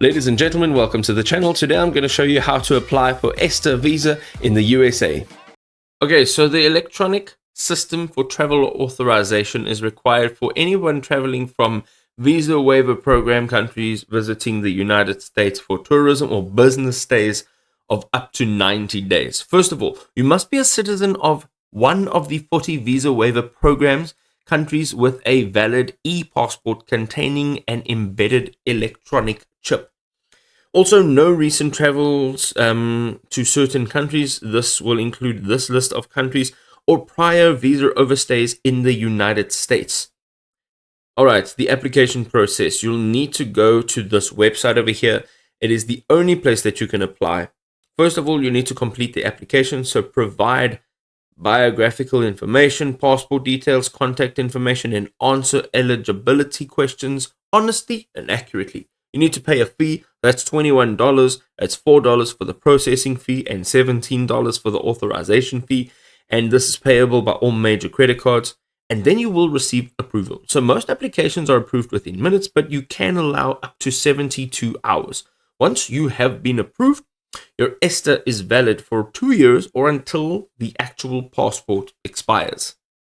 Ladies and gentlemen, welcome to the channel. Today I'm going to show you how to apply for ESTA Visa in the USA. Okay, so the electronic system for travel authorization is required for anyone traveling from visa waiver program countries visiting the United States for tourism or business stays of up to 90 days. First of all, you must be a citizen of one of the 40 visa waiver programs countries with a valid e-passport containing an embedded electronic chip. Also, no recent travels to certain countries. This will include this list of countries or prior visa overstays in the United States. All right, the application process. You'll need to go to this website over here. It is the only place that you can apply. First of all, you need to complete the application. So provide biographical information, passport details, contact information, and answer eligibility questions honestly and accurately. You need to pay a fee. That's $21. That's $4 for the processing fee and $17 for the authorization fee. And this is payable by all major credit cards. And then you will receive approval. So most applications are approved within minutes, but you can allow up to 72 hours. Once you have been approved, your ESTA is valid for 2 years or until the actual passport expires.